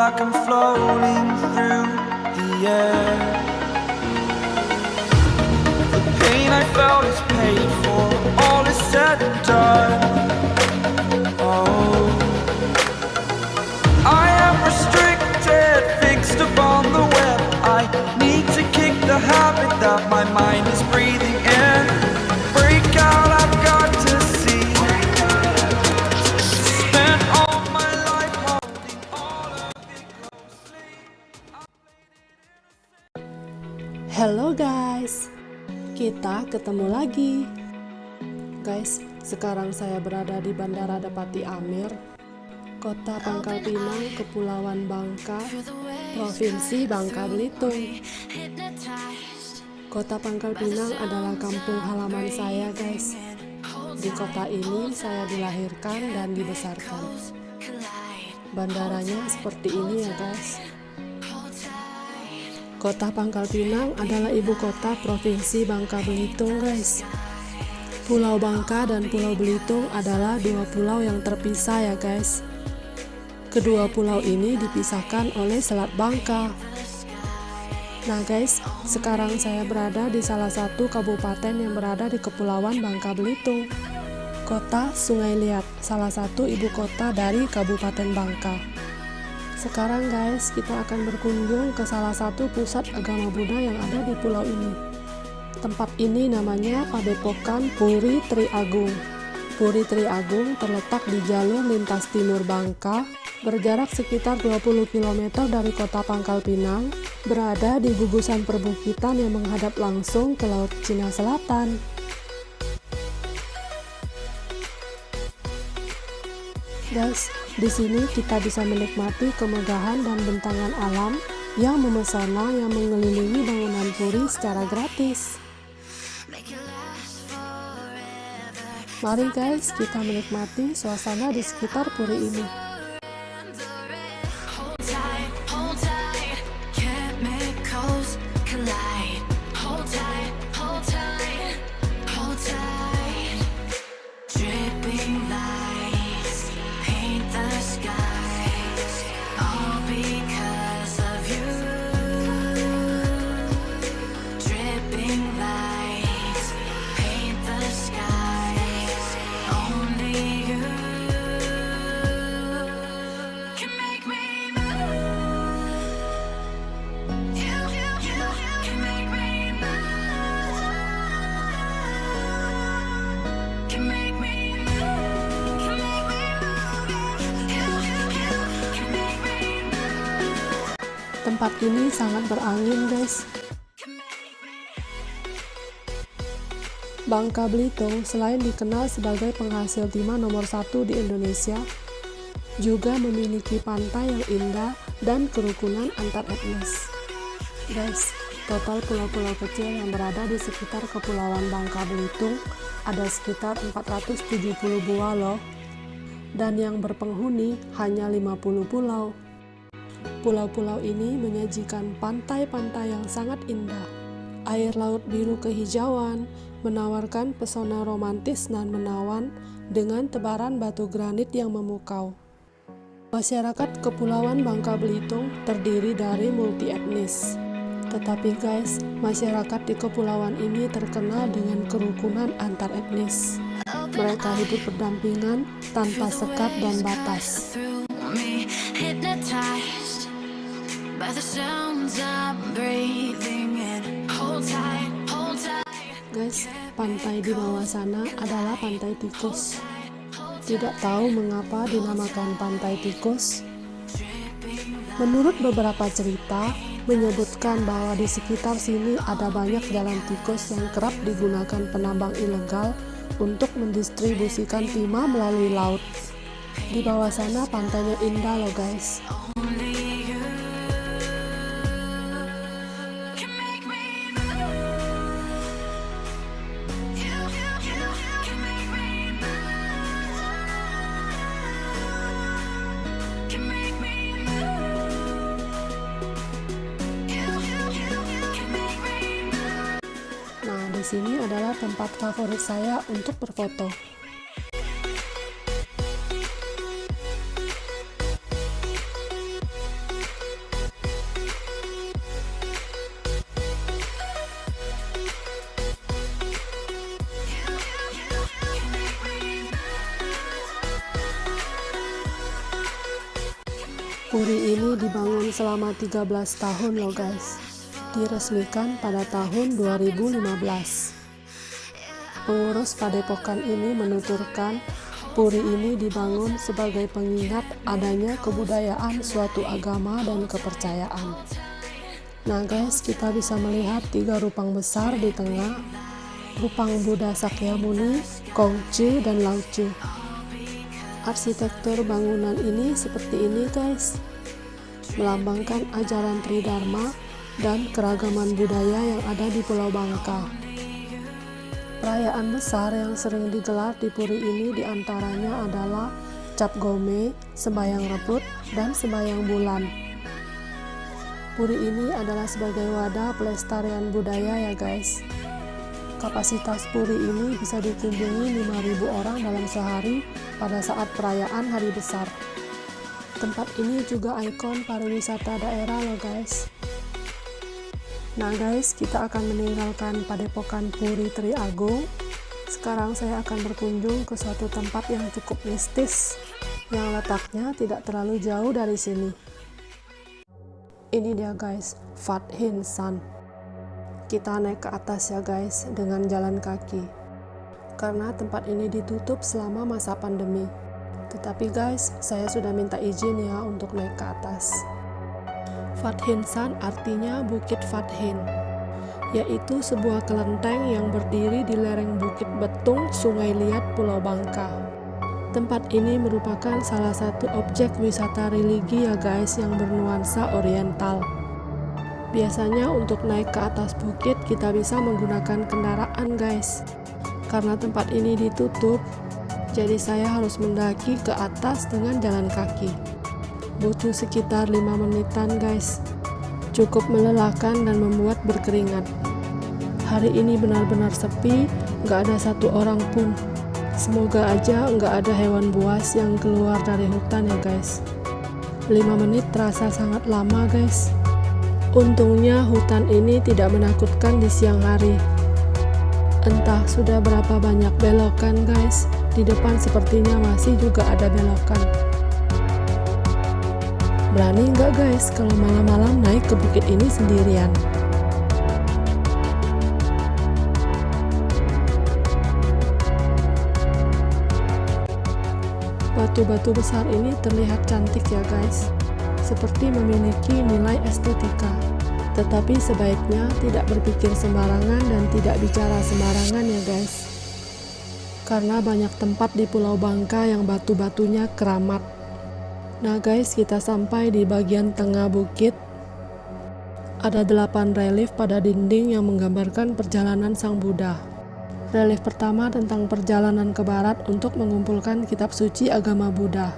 like I'm floating through the air. The pain I felt is paid for, all is said and done. Oh, I am restricted, fixed upon the web. I need to kick the habit that my mind is breathing in. Break out, I've got to see. Spent all my life holding all of it closely. Hello guys, kita ketemu lagi. Guys, sekarang saya berada di Bandara Depati Amir, Kota Pangkal Pinang, Kepulauan Bangka, Provinsi Bangka Belitung. Kota Pangkal Pinang adalah kampung halaman saya guys. Di kota ini saya dilahirkan dan dibesarkan. Bandaranya seperti ini ya guys. Kota Pangkal Pinang adalah ibu kota Provinsi Bangka Belitung guys. Pulau Bangka dan Pulau Belitung adalah dua pulau yang terpisah ya guys. Kedua pulau ini dipisahkan oleh Selat Bangka. Nah guys, sekarang saya berada di salah satu kabupaten yang berada di Kepulauan Bangka Belitung, Kota Sungai Liat, salah satu ibu kota dari Kabupaten Bangka. Sekarang guys, kita akan berkunjung ke salah satu pusat agama Buddha yang ada di pulau ini. Tempat ini namanya Padepokan Puri Tri Agung. Puri Tri Agung terletak di jalur lintas timur Bangka, berjarak sekitar 20 km dari kota Pangkal Pinang, berada di gugusan perbukitan yang menghadap langsung ke Laut Cina Selatan. Guys, di sini kita bisa menikmati kemegahan dan bentangan alam yang memesona yang mengelilingi bangunan puri secara gratis. Mari guys, kita menikmati suasana di sekitar puri ini. Tempat ini sangat berangin guys. Bangka Belitung selain dikenal sebagai penghasil timah nomor 1 di Indonesia, juga memiliki pantai yang indah dan kerukunan antar etnis. Guys, total pulau-pulau kecil yang berada di sekitar Kepulauan Bangka Belitung ada sekitar 470 buah loh. Dan yang berpenghuni hanya 50 pulau. Pulau-pulau ini menyajikan pantai-pantai yang sangat indah. Air laut biru kehijauan menawarkan pesona romantis dan menawan dengan tebaran batu granit yang memukau. Masyarakat Kepulauan Bangka Belitung terdiri dari multi etnis. Tetapi guys, masyarakat di kepulauan ini terkenal dengan kerukunan antar etnis. Mereka hidup berdampingan tanpa sekat dan batas. Guys, pantai di bawah sana adalah Pantai Tikus. Tidak tahu mengapa dinamakan Pantai Tikus. Menurut beberapa cerita, menyebutkan bahwa di sekitar sini ada banyak jalan tikus yang kerap digunakan penambang ilegal untuk mendistribusikan timah melalui laut. Di bawah sana pantainya indah loh guys. Di sini adalah tempat favorit saya untuk berfoto. Puri ini dibangun selama 13 tahun loh guys. Diresmikan pada tahun 2015. Pengurus padepokan ini menuturkan puri ini dibangun sebagai pengingat adanya kebudayaan suatu agama dan kepercayaan. Nah guys, kita bisa melihat 3 rupang besar di tengah, rupang Buddha Sakyamuni, Kongcu, dan Laocu. Arsitektur bangunan ini seperti ini guys, melambangkan ajaran Tridharma dan keragaman budaya yang ada di Pulau Bangka. Perayaan besar yang sering digelar di puri ini diantaranya adalah Cap Gome, Sembayang Rebut, dan Sembayang Bulan. Puri ini adalah sebagai wadah pelestarian budaya ya guys. Kapasitas puri ini bisa dikunjungi 5.000 orang dalam sehari pada saat perayaan hari besar. Tempat ini juga ikon pariwisata daerah loh guys. Nah guys, kita akan meninggalkan padepokan Puri Tri Agung. Sekarang saya akan berkunjung ke suatu tempat yang cukup mistis, yang letaknya tidak terlalu jauh dari sini. Ini dia guys, Fat Hin San. Kita naik ke atas ya guys dengan jalan kaki, karena tempat ini ditutup selama masa pandemi. Tetapi guys, saya sudah minta izin ya untuk naik ke atas. Fat Hin San artinya Bukit Fat Hin, yaitu sebuah kelenteng yang berdiri di lereng Bukit Betung, Sungai Liat, Pulau Bangka. Tempat ini merupakan salah satu objek wisata religi ya guys yang bernuansa oriental. Biasanya untuk naik ke atas bukit kita bisa menggunakan kendaraan guys. Karena tempat ini ditutup, jadi saya harus mendaki ke atas dengan jalan kaki. Butuh sekitar 5 menitan guys. Cukup melelahkan dan membuat berkeringat. Hari ini benar-benar sepi, gak ada satu orang pun. Semoga aja gak ada hewan buas yang keluar dari hutan ya guys. 5 menit terasa sangat lama guys. Untungnya hutan ini tidak menakutkan di siang hari. Entah sudah berapa banyak belokan guys. Di depan sepertinya masih juga ada belokan. Berani nggak guys kalau malam-malam naik ke bukit ini sendirian? Batu-batu besar ini terlihat cantik ya guys, seperti memiliki nilai estetika. Tetapi sebaiknya tidak berpikir sembarangan dan tidak bicara sembarangan ya guys. Karena banyak tempat di Pulau Bangka yang batu-batunya keramat. Nah guys, kita sampai di bagian tengah bukit. Ada 8 relief pada dinding yang menggambarkan perjalanan Sang Buddha. Relief pertama tentang perjalanan ke barat untuk mengumpulkan kitab suci agama Buddha.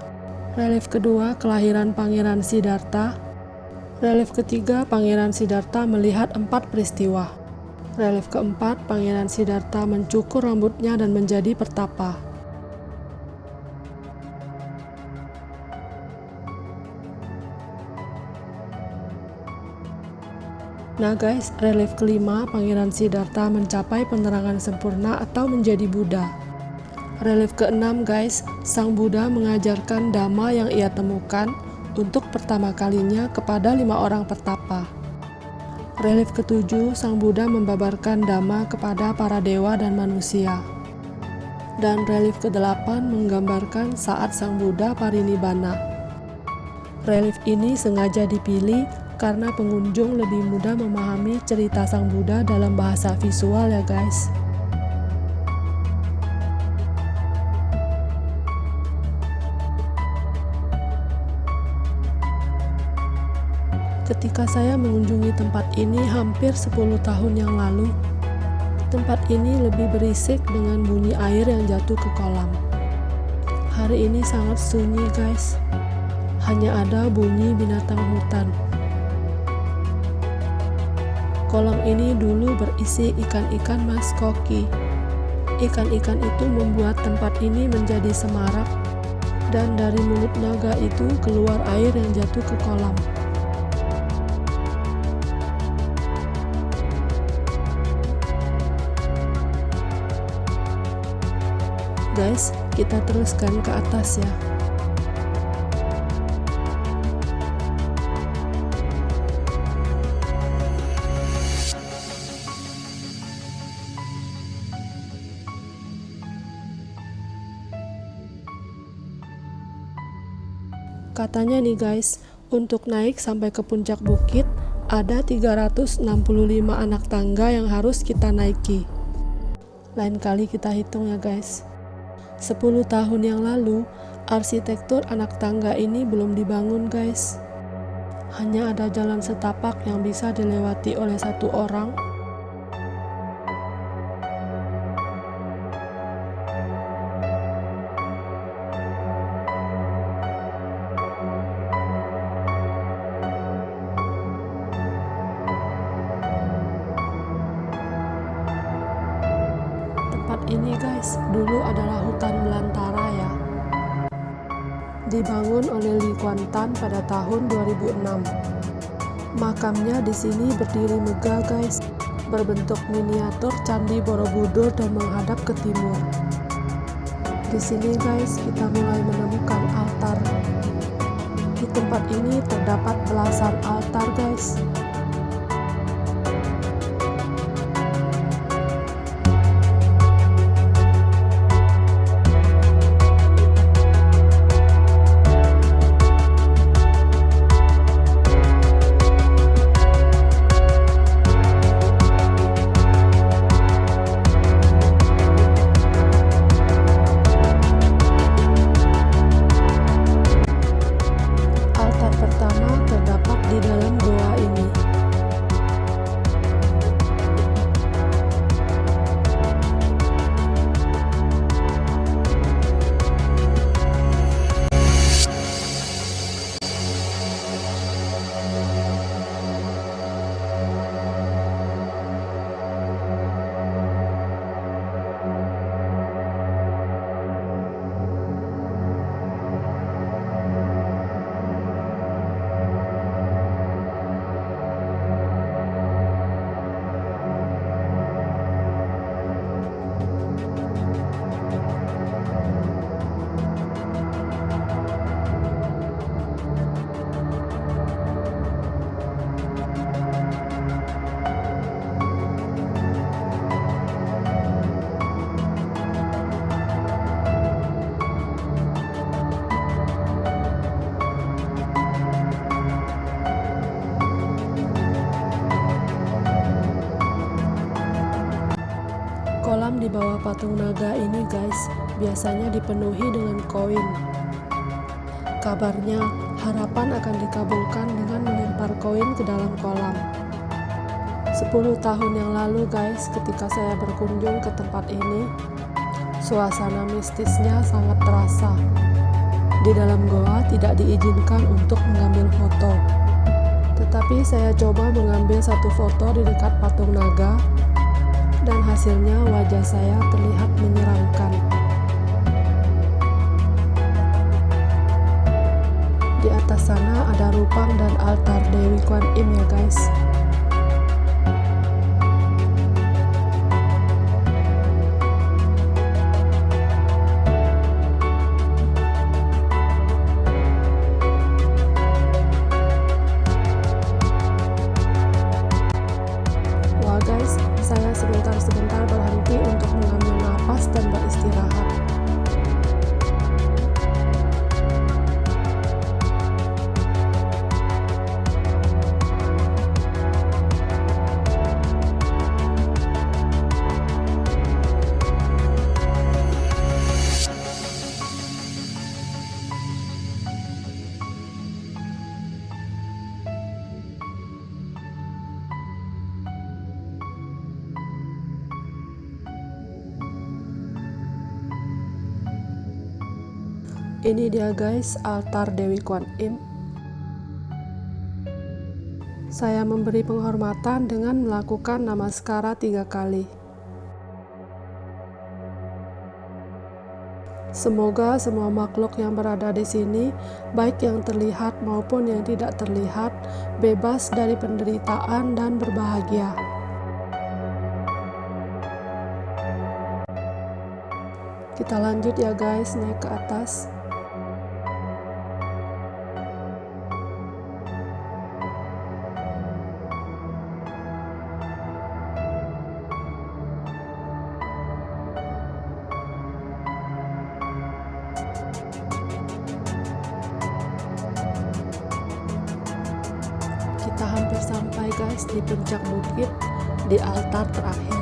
Relief kedua, kelahiran Pangeran Siddhartha. Relief ketiga, Pangeran Siddhartha melihat 4 peristiwa. Relief keempat, Pangeran Siddhartha mencukur rambutnya dan menjadi pertapa. Nah guys, relief kelima, Pangeran Siddhartha mencapai penerangan sempurna atau menjadi Buddha. Relief keenam guys, Sang Buddha mengajarkan Dhamma yang ia temukan untuk pertama kalinya kepada 5 orang pertapa. Relief ketujuh, Sang Buddha membabarkan Dhamma kepada para dewa dan manusia. Dan relief ke-8 menggambarkan saat Sang Buddha parinibbana. Relief ini sengaja dipilih karena pengunjung lebih mudah memahami cerita Sang Buddha dalam bahasa visual ya guys. Ketika saya mengunjungi tempat ini hampir 10 tahun yang lalu, tempat ini lebih berisik dengan bunyi air yang jatuh ke kolam. Hari ini sangat sunyi guys, hanya ada bunyi binatang hutan. Kolam ini dulu berisi ikan-ikan mas koki. Ikan-ikan itu membuat tempat ini menjadi semarak, dan dari mulut naga itu keluar air yang jatuh ke kolam. Guys, kita teruskan ke atas ya. Katanya nih guys, untuk naik sampai ke puncak bukit, ada 365 anak tangga yang harus kita naiki. Lain kali kita hitung ya guys. 10 tahun yang lalu, arsitektur anak tangga ini belum dibangun guys. Hanya ada jalan setapak yang bisa dilewati oleh satu orang. Tempat ini guys, dulu adalah hutan belantara ya. Dibangun oleh Lee Kuan Tan pada tahun 2006. Makamnya di sini berdiri megah guys, berbentuk miniatur Candi Borobudur dan menghadap ke timur. Di sini guys, kita mulai menemukan altar. Di tempat ini terdapat belasan altar guys. Kolam di bawah patung naga ini guys, biasanya dipenuhi dengan koin. Kabarnya, harapan akan dikabulkan dengan melempar koin ke dalam kolam. 10 tahun yang lalu guys, ketika saya berkunjung ke tempat ini, suasana mistisnya sangat terasa. Di dalam goa tidak diizinkan untuk mengambil foto. Tetapi saya coba mengambil satu foto di dekat patung naga, dan hasilnya wajah saya terlihat menyeramkan. Di atas sana ada rupang dan altar Dewi Kuan Im ya guys. Wah guys, saya sebentar berhenti untuk mengambil napas dan beristirahat. Ini dia guys, altar Dewi Kuan Im. Saya memberi penghormatan dengan melakukan namaskara 3 kali. Semoga semua makhluk yang berada di sini, baik yang terlihat maupun yang tidak terlihat, bebas dari penderitaan dan berbahagia. Kita lanjut ya guys, naik ke atas. guys di puncak bukit di altar terakhir.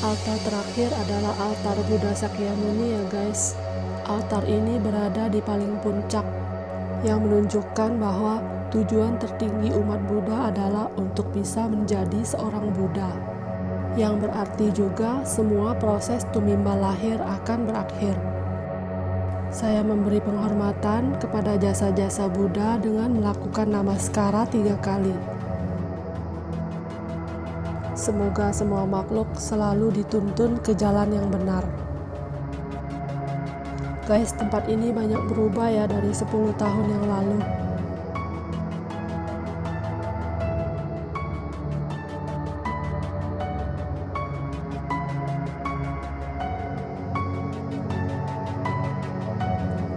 Altar terakhir adalah altar Buddha Sakyamuni ya guys. Altar ini berada di paling puncak, yang menunjukkan bahwa tujuan tertinggi umat Buddha adalah untuk bisa menjadi seorang Buddha. Yang berarti juga semua proses tumimba lahir akan berakhir. Saya memberi penghormatan kepada jasa-jasa Buddha dengan melakukan namaskara 3 kali. Semoga semua makhluk selalu dituntun ke jalan yang benar. Guys, tempat ini banyak berubah ya dari 10 tahun yang lalu.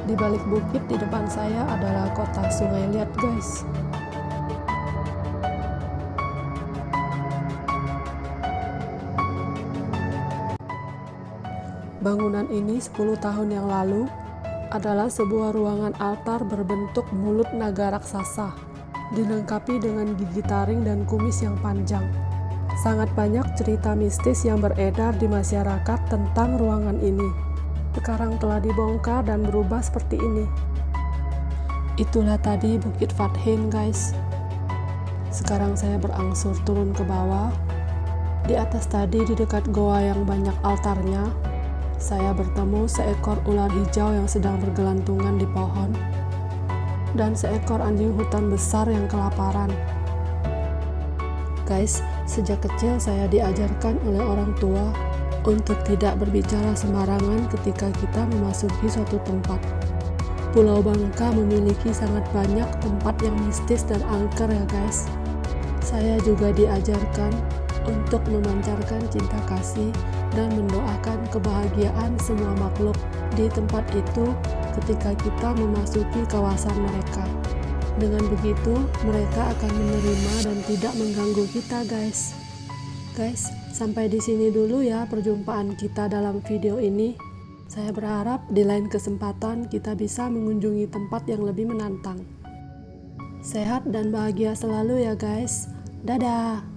Di balik bukit di depan saya adalah kota Sungai Liat guys. Bangunan ini 10 tahun yang lalu adalah sebuah ruangan altar berbentuk mulut naga raksasa, dilengkapi dengan gigi taring dan kumis yang panjang. Sangat banyak cerita mistis yang beredar di masyarakat tentang ruangan ini. Sekarang telah dibongkar dan berubah seperti ini. Itulah tadi Bukit Fathin guys. Sekarang saya berangsur turun ke bawah. Di atas tadi di dekat goa yang banyak altarnya, saya bertemu seekor ular hijau yang sedang bergelantungan di pohon dan seekor anjing hutan besar yang kelaparan. Guys, sejak kecil saya diajarkan oleh orang tua untuk tidak berbicara sembarangan ketika kita memasuki suatu tempat. Pulau Bangka memiliki sangat banyak tempat yang mistis dan angker ya guys. Saya juga diajarkan untuk memancarkan cinta kasih dan mendoakan kebahagiaan semua makhluk di tempat itu ketika kita memasuki kawasan mereka. Dengan begitu, mereka akan menerima dan tidak mengganggu kita guys. Guys, sampai di sini dulu ya perjumpaan kita dalam video ini. Saya berharap di lain kesempatan kita bisa mengunjungi tempat yang lebih menantang. Sehat dan bahagia selalu ya guys. Dadah!